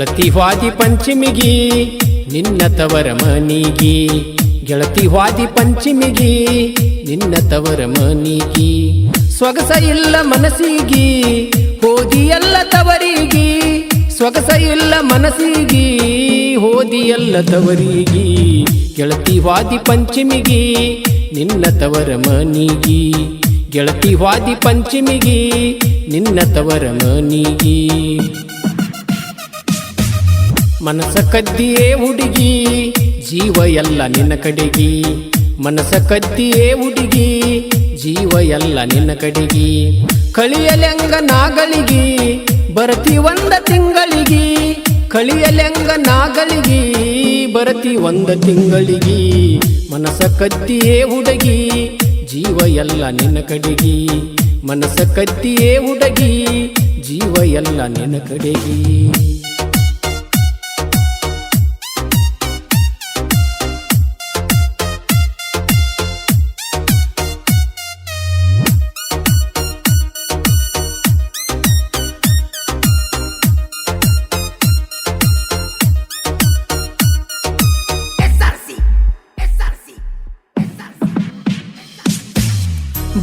ಗೆಳತಿ ವಾದಿ ಪಂಚಮಿಗಿ ನಿನ್ನ ತವರ ಮನಿಗಿ ಗೆಳತಿ ವಾದಿ ಪಂಚಮಿಗಿ ನಿನ್ನ ತವರ ಮನಿಗಿ ಸೊಗಸ ಇಲ್ಲ ಮನಸ್ಸಿಗಿ ಹೋದಿಯಲ್ಲ ತವರಿಗಿ ಸೊಗಸ ಇಲ್ಲ ಮನಸ್ಸಿಗಿ ಹೋದಿಯಲ್ಲ ತವರಿಗಿ ಗೆಳತಿ ವಾದಿ ಪಂಚಮಿಗಿ ನಿನ್ನ ತವರ ಮನಿಗಿ ಗೆಳತಿ ವಾದಿ ಪಂಚಮಿಗಿ ನಿನ್ನ ತವರ ಮನಿಗಿ ಮನಸ ಕದ್ದಿಯೇ ಹುಡುಗಿ ಜೀವ ಎಲ್ಲ ನಿನ್ನ ಕಡೆಗಿ ಮನಸ ಕದ್ದಿಯೇ ಹುಡುಗಿ ಜೀವ ಎಲ್ಲ ನಿನ್ನ ಕಡೆಗಿ ಕಳಿಯಲೆಂಗ ನಾಗಳಿಗಿ ಬರತಿ ಒಂದ ತಿಂಗಳಿಗಿ ಕಳಿಯಲೆಂಗ ನಾಗಳಿಗಿ ಬರತಿ ಒಂದ ತಿಂಗಳಿಗಿ ಮನಸ ಕದ್ದಿಯೇ ಹುಡುಗಿ ಜೀವ ಎಲ್ಲ ನಿನ್ನ ಕಡೆಗಿ ಮನಸ ಕದ್ದಿಯೇ ಹುಡುಗಿ ಜೀವ ಎಲ್ಲ ನಿನ್ನ ಕಡೆಗಿ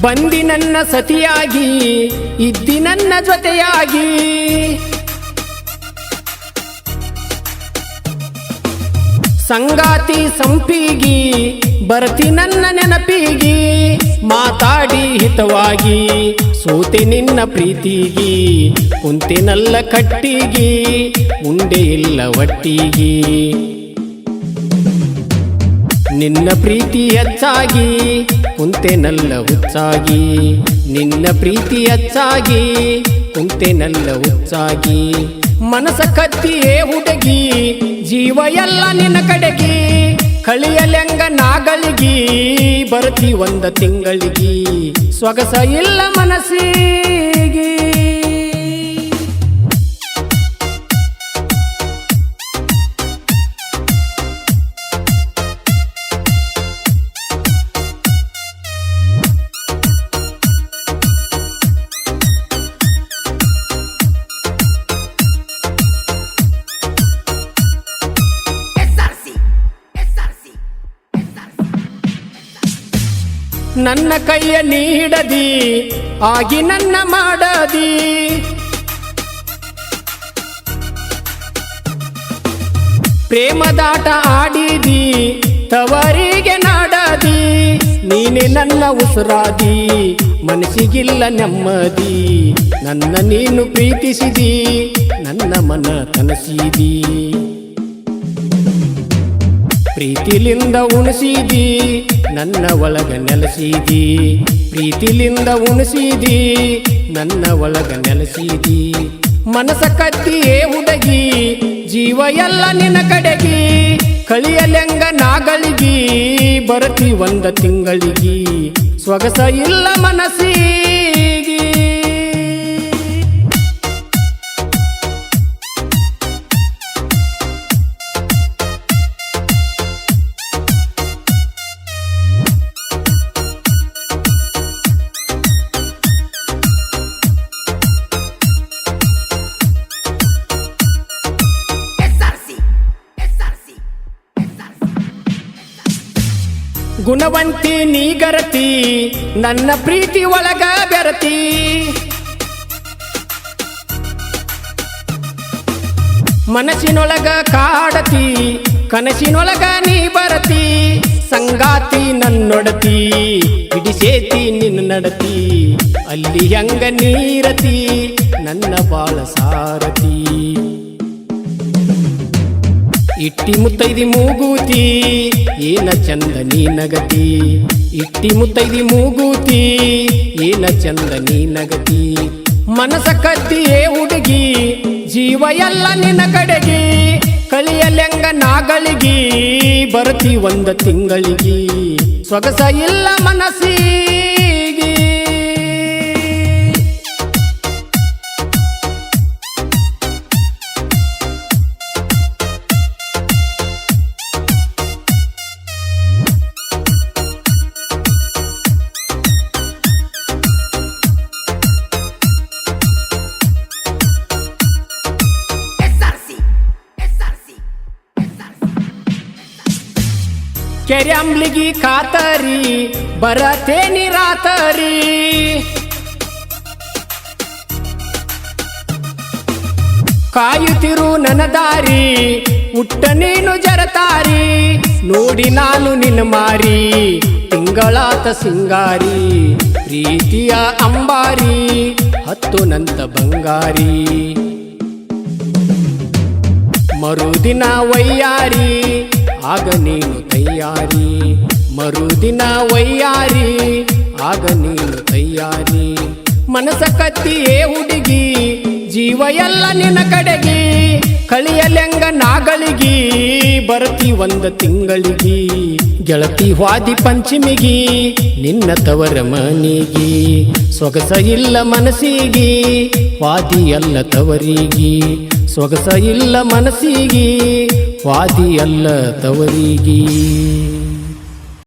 ಬಂದಿ ನನ್ನ ಸತಿಯಾಗಿ ಇದ್ದಿ ನನ್ನ ಜೊತೆಯಾಗಿ ಸಂಗಾತಿ ಸಂಪಿಗಿ ಬರತಿ ನನ್ನ ನೆನಪಿಗಿ ಮಾತಾಡಿ ಹಿತವಾಗಿ ಸೋತೆ ನಿನ್ನ ಪ್ರೀತಿಗಿ ಕುಂತಿನಲ್ಲ ಕಟ್ಟಿಗಿ ಉಂಡೆ ಇಲ್ಲ ಒಟ್ಟಿಗಿ ನಿನ್ನ ಪ್ರೀತಿ ಹೆಚ್ಚಾಗಿ ಕುಂತೆನಲ್ಲ ಹುಚ್ಚಾಗಿ ನಿನ್ನ ಪ್ರೀತಿ ಹೆಚ್ಚಾಗಿ ಕುಂತೆನಲ್ಲ ಹುಚ್ಚಾಗಿ ಮನಸ ಕತ್ತಿಯೇ ಹುಡುಗಿ ಜೀವ ಎಲ್ಲ ನಿನ್ನ ಕಡೆಗಿ ಕಳಿಯಲೆಂಗ ನಾಗಳಿಗಿ ಬರತಿ ಒಂದ ತಿಂಗಳಿಗಿ ಸೊಗಸ ಇಲ್ಲ ಮನಸ್ಸಿಗಿ ನನ್ನ ಕೈಯ ನೀಡದಿ ಆಗಿ ನನ್ನ ಮಾಡದಿ ಪ್ರೇಮದಾಟ ಆಡಿದಿ ತವರಿಗೆ ನಾಡದಿ ನೀನೆ ನನ್ನ ಉಸಿರಾದಿ ಮನಸ್ಸಿಗಿಲ್ಲ ನೆಮ್ಮದಿ ನನ್ನ ನೀನು ಪ್ರೀತಿಸಿದಿ ನನ್ನ ಮನ ತನಸಿದಿ ಪ್ರೀತಿಲಿಂದ ಉಣಿಸಿದಿ ನನ್ನ ಒಳಗ ನೆಲೆಸಿದಿ ಪ್ರೀತಿಲಿಂದ ಉಣಿಸಿದಿ ನನ್ನ ಒಳಗ ನೆಲೆಸಿದಿ ಮನಸ ಕತ್ತಿಯೇ ಹುಡುಗಿ ಜೀವ ಎಲ್ಲ ನಿನ್ನ ಕಡೆಗಿ ಕಳಿಯಲೆಂಗ ನಾಗಳಿಗಿ ಬರತಿ ಒಂದ ತಿಂಗಳಿಗಿ ಸೊಗಸ ಇಲ್ಲ ಮನಸ್ಸಿಗಿ ಗುಣವಂತಿ ನೀಗರತಿ ನನ್ನ ಪ್ರೀತಿ ಒಳಗ ಬೆರತಿ ಮನಸ್ಸಿನೊಳಗ ಕಾಡತಿ ಕನಸಿನೊಳಗ ನೀ ಬರತಿ ಸಂಗಾತಿ ನನ್ನೊಡತಿ ಹಿಡಿಸೇತಿ ನಿನ್ನ ನಡತಿ ಅಲ್ಲಿ ಹೆಂಗ ನೀರತಿ ನನ್ನ ಬಾಳ ಸಾರತಿ ಇಟ್ಟಿ ಮುತ್ತೈದಿ ಮೂಗೂತಿ ಏನ ಚಂದ ನೀ ನಗತಿ ಇಟ್ಟಿ ಮುತ್ತೈದಿ ಮೂಗೂತಿ ಏನ ಚಂದ ನೀ ನಗತಿ ಮನಸ ಕತ್ತಿಯೇ ಹುಡುಗಿ ಜೀವ ಎಲ್ಲ ನಿನ್ನ ಕಡೆಗಿ ಕಳಿಯಲೆಂಗ ನಾಗಳಿಗಿ ಬರತಿ ಒಂದ ತಿಂಗಳಿಗಿ ಸೊಗಸ ಇಲ್ಲ ಮನಸ್ಸಿಗಿ ಕೆರೆಂಬ್ಲಿಗಿ ಖಾತರಿ ಬರತೇನಿ ರಾತರಿ ಕಾಯುತ್ತಿರು ನನ್ನ ದಾರಿ ಹುಟ್ಟ ನೀನು ಜರತಾರಿ ನೋಡಿ ನಾನು ನಿನ್ನ ಮಾರಿ ತಿಂಗಳಾತ ಸಿಂಗಾರಿ ಪ್ರೀತಿಯ ಅಂಬಾರಿ ಹತ್ತು ನಂತ ಬಂಗಾರಿ ಮರುದಿನ ವೈಯಾರಿ ಆಗ ನೀನು ತಯ್ಯಾರಿ ಮರುದಿನ ವೈಯಾರಿ ಆಗ ನೀನು ತಯ್ಯಾರಿ ಮನಸ ಕತ್ತಿಯೇ ಹುಡುಗಿ ಜೀವ ಎಲ್ಲ ನಿನ್ನ ಕಡೆಗಿ ಕಳಿಯಲೆಂಗ ನಾಗಳಿಗಿ ಬರ್ತಿ ಒಂದು ತಿಂಗಳಿಗಿ ಗೆಳತಿ ವಾದಿ ಪಂಚಮಿಗಿ ನಿನ್ನ ತವರ ಮನಿಗಿ ಸೊಗಸ ಇಲ್ಲ ಮನಸ್ಸಿಗಿ ವಾದಿ ಅಲ್ಲ ತವರಿಗಿ ಸೊಗಸ ಇಲ್ಲ ಮನಸ್ಸಿಗಿ ವಾದಿ ಅಲ್ಲ ತವರಿಗಿ